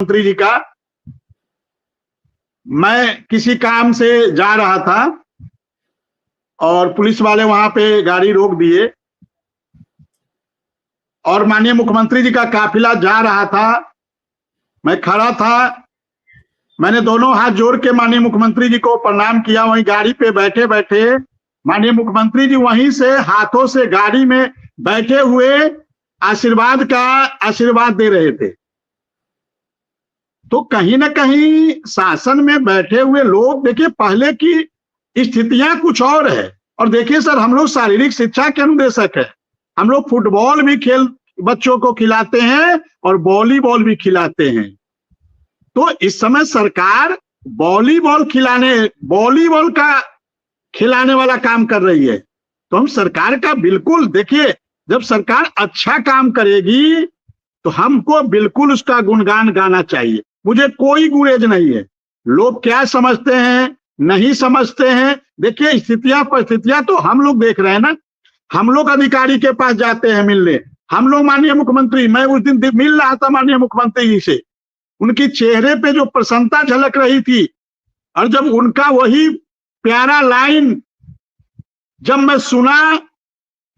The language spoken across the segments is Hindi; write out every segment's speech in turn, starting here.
मंत्री जी का। मैं किसी काम से जा रहा था और पुलिस वाले वहां पे गाड़ी रोक दिए और माननीय मुख्यमंत्री जी का काफिला जा रहा था। मैं खड़ा था, मैंने दोनों हाथ जोड़ के माननीय मुख्यमंत्री जी को प्रणाम किया। वहीं गाड़ी पे बैठे बैठे माननीय मुख्यमंत्री जी वहीं से हाथों से गाड़ी में बैठे हुए आशीर्वाद दे रहे थे। तो कहीं ना कहीं शासन में बैठे हुए लोग, देखिए पहले की स्थितियां कुछ और है। और देखिए सर, हम लोग शारीरिक शिक्षा के अनुदेशक है, हम लोग फुटबॉल भी बच्चों को खिलाते हैं और वॉलीबॉल भी खिलाते हैं। तो इस समय सरकार वॉलीबॉल का खिलाने वाला काम कर रही है। तो हम सरकार का बिल्कुल, देखिए जब सरकार अच्छा काम करेगी तो हमको बिल्कुल उसका गुणगान गाना चाहिए। मुझे कोई गुरेज नहीं है, लोग क्या समझते हैं नहीं समझते हैं। देखिए स्थितियां परिस्थितियां तो हम लोग देख रहे हैं ना। हम लोग अधिकारी के पास जाते हैं मिलने, हम लोग माननीय मुख्यमंत्री, मैं उस दिन मिल रहा था माननीय मुख्यमंत्री जी से, उनकी चेहरे पे जो प्रसन्नता झलक रही थी, और जब उनका वही प्यारा लाइन जब मैं सुना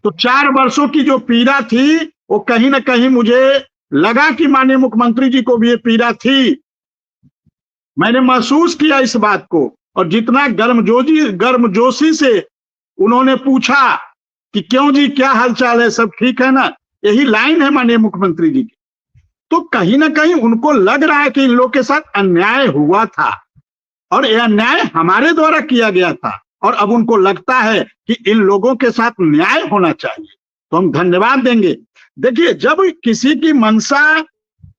तो 4 वर्षों की जो पीड़ा थी वो कहीं ना कहीं मुझे लगा कि माननीय मुख्यमंत्री जी को भी ये पीड़ा थी। मैंने महसूस किया इस बात को, और जितना गर्मजोशी से उन्होंने पूछा कि क्यों जी, क्या हालचाल है, सब ठीक है ना, यही लाइन है माननीय मुख्यमंत्री जी की। तो कहीं ना कहीं उनको लग रहा है कि इन लोग के साथ अन्याय हुआ था और यह अन्याय हमारे द्वारा किया गया था, और अब उनको लगता है कि इन लोगों के साथ न्याय होना चाहिए। तो हम धन्यवाद देंगे। देखिए जब किसी की मंशा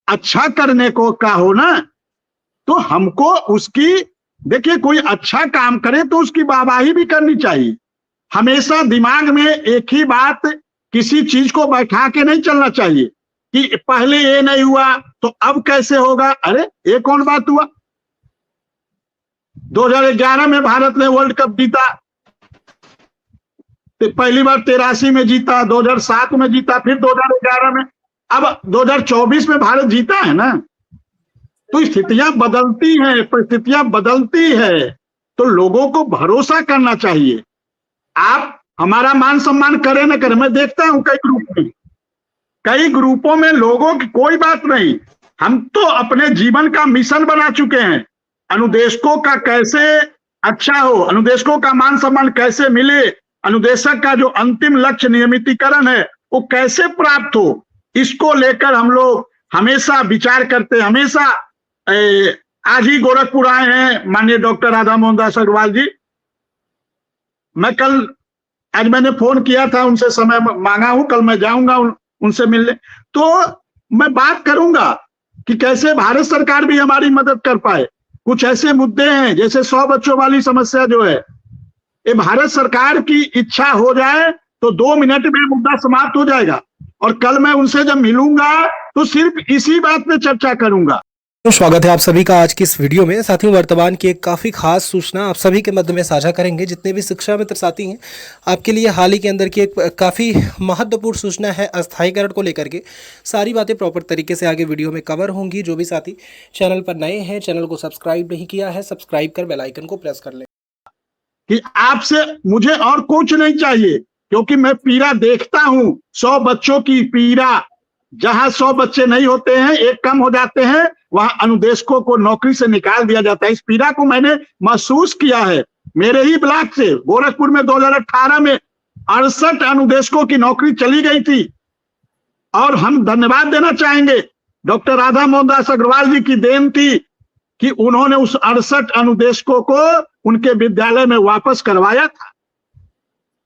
अच्छा करने को का हो ना, तो हमको उसकी, देखिए कोई अच्छा काम करे तो उसकी वाहवाही भी करनी चाहिए। हमेशा दिमाग में एक ही बात, किसी चीज को बैठा के नहीं चलना चाहिए कि पहले ये नहीं हुआ तो अब कैसे होगा। अरे ये कौन बात हुआ? 2011 में भारत ने वर्ल्ड कप जीता, पहली बार 83 में जीता, 2007 में जीता, फिर 2011 में, अब 2024 में भारत जीता है ना। तो स्थितियां बदलती हैं, परिस्थितियां बदलती है, तो लोगों को भरोसा करना चाहिए। आप हमारा मान सम्मान करें न करें, मैं देखता हूं कई ग्रुपों में लोगों की कोई बात नहीं, हम तो अपने जीवन का मिशन बना चुके हैं। अनुदेशकों का कैसे अच्छा हो, अनुदेशकों का मान सम्मान कैसे मिले, अनुदेशक का जो अंतिम लक्ष्य नियमितीकरण है वो कैसे प्राप्त हो, इसको लेकर हम लोग हमेशा विचार करते हैं। हमेशा आज ही गोरखपुर आए हैं माननीय डॉक्टर राधा मोहन दास अग्रवाल जी। आज मैंने फोन किया था, उनसे समय मांगा हूं, कल मैं जाऊंगा उनसे मिलने। तो मैं बात करूंगा कि कैसे भारत सरकार भी हमारी मदद कर पाए। कुछ ऐसे मुद्दे हैं जैसे 100 बच्चों वाली समस्या जो है, ये भारत सरकार की इच्छा हो जाए तो 2 मिनट में मुद्दा समाप्त हो जाएगा। और कल मैं उनसे जब मिलूंगा तो सिर्फ इसी बात पे चर्चा करूंगा। तो स्वागत है आप सभी का आज की इस वीडियो में। साथियों, वर्तमान की एक काफ़ी खास सूचना आप सभी के मध्य में साझा करेंगे। जितने भी शिक्षा मित्र साथी हैं, आपके लिए हाल ही के अंदर की एक काफ़ी महत्वपूर्ण सूचना है अस्थायीकरण को लेकर के। सारी बातें प्रॉपर तरीके से आगे वीडियो में कवर होंगी। जो भी साथी चैनल पर नए हैं, चैनल को सब्सक्राइब नहीं किया है, सब्सक्राइब कर बेल आइकन को प्रेस कर लें। कि आपसे मुझे और कुछ नहीं चाहिए, क्योंकि मैं पीड़ा देखता हूं, 100 बच्चों की पीड़ा। जहां 100 बच्चे नहीं होते हैं, एक कम हो जाते हैं, वहां अनुदेशकों को नौकरी से निकाल दिया जाता है। इस पीड़ा को मैंने महसूस किया है। मेरे ही ब्लॉक से गोरखपुर में 2018 में 68 अनुदेशकों की नौकरी चली गई थी। और हम धन्यवाद देना चाहेंगे, डॉक्टर राधा मोहन दास अग्रवाल जी की देन थी कि उन्होंने उस 68 अनुदेशकों को उनके विद्यालय में वापस करवाया था।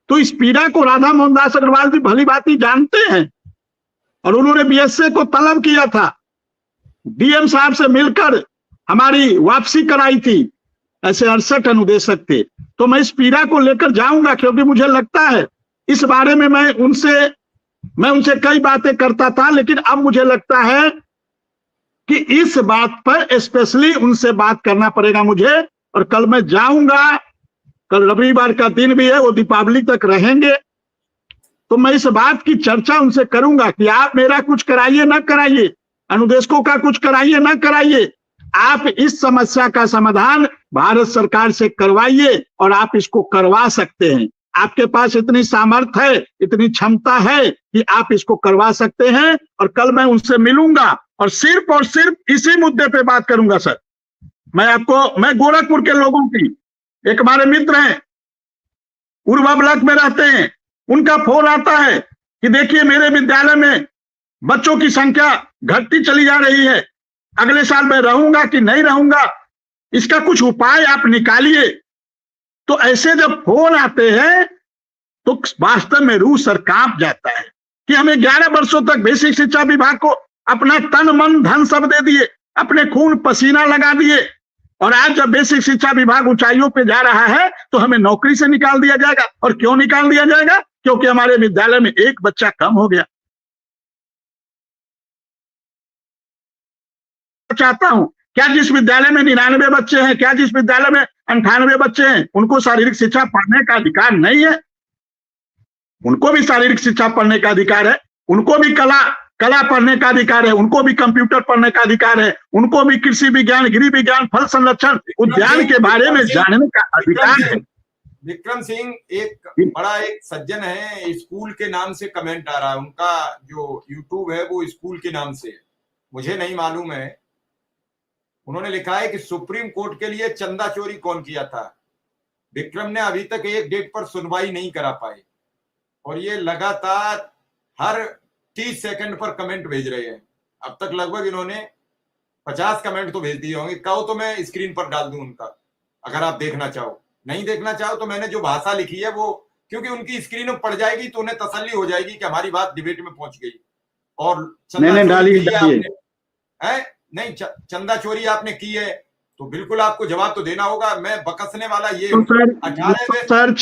तो इस पीड़ा को राधा मोहन दास अग्रवाल जी भली भांति जानते हैं, और उन्होंने बीएसए को तलब किया था, डीएम साहब से मिलकर हमारी वापसी कराई थी। ऐसे 68 अनुदेशक थे। तो मैं इस पीड़ा को लेकर जाऊंगा, क्योंकि मुझे लगता है इस बारे में मैं उनसे कई बातें करता था, लेकिन अब मुझे लगता है कि इस बात पर स्पेशली उनसे बात करना पड़ेगा मुझे। और कल मैं जाऊंगा, कल रविवार का दिन भी है, वो दीपावली तक रहेंगे, तो मैं इस बात की चर्चा उनसे करूंगा कि आप मेरा कुछ कराइए ना कराइए, अनुदेशकों का कुछ कराइए ना कराइए, आप इस समस्या का समाधान भारत सरकार से करवाइए और आप इसको करवा सकते हैं। आपके पास इतनी सामर्थ्य है, इतनी क्षमता है कि आप इसको करवा सकते हैं। और कल मैं उनसे मिलूंगा और सिर्फ इसी मुद्दे पे बात करूंगा सर। मैं गोरखपुर के लोगों की, एक हमारे मित्र हैं उर्वा ब्लॉक में रहते हैं, उनका फोन आता है कि देखिए मेरे विद्यालय में बच्चों की संख्या घटती चली जा रही है, अगले साल मैं रहूंगा कि नहीं रहूंगा, इसका कुछ उपाय आप निकालिए। तो ऐसे जब फोन आते हैं तो वास्तव में रूह सर कांप जाता है कि हमें 11 वर्षों तक बेसिक शिक्षा विभाग को अपना तन मन धन सब दे दिए, अपने खून पसीना लगा दिए, और आज जब बेसिक शिक्षा विभाग ऊंचाइयों पे जा रहा है तो हमें नौकरी से निकाल दिया जाएगा। और क्यों निकाल दिया जाएगा? क्योंकि हमारे विद्यालय में एक बच्चा कम हो गया। चाहता हूं, क्या जिस विद्यालय में 99 बच्चे हैं, क्या जिस विद्यालय में 98 बच्चे हैं, उनको शारीरिक शिक्षा पढ़ने का अधिकार नहीं है? उनको भी शारीरिक शिक्षा पढ़ने का अधिकार है, उनको भी कला पढ़ने का अधिकार है, उनको भी कंप्यूटर पढ़ने का अधिकार है, उनको भी कृषि विज्ञान, गृह विज्ञान, फल संरक्षण, उद्यान के बारे में जानने का अधिकार है। विक्रम सिंह एक बड़ा एक सज्जन है, स्कूल के नाम से कमेंट आ रहा है, उनका जो यूट्यूब है वो स्कूल के नाम से, मुझे नहीं मालूम है। उन्होंने लिखा है कि सुप्रीम कोर्ट के लिए चंदा चोरी कौन किया था? विक्रम ने अभी तक एक डेट पर सुनवाई नहीं करा पाई और ये लगातार हर 30 सेकंड पर कमेंट भेज रहे हैं। अब तक लगभग इन्होंने 50 कमेंट तो भेज दिए होंगे। कहो तो मैं स्क्रीन पर डाल दूं उनका, अगर आप देखना चाहो। नहीं देखना चाहो तो मैंने जो भाषा लिखी है वो, क्योंकि उनकी स्क्रीन में पड़ जाएगी तो उन्हें तसल्ली हो जाएगी कि हमारी बात डिबेट में पहुंच गई। और चंदा चोरी आपने की है तो बिल्कुल आपको जवाब तो देना होगा। मैं बकसने वाला ये 18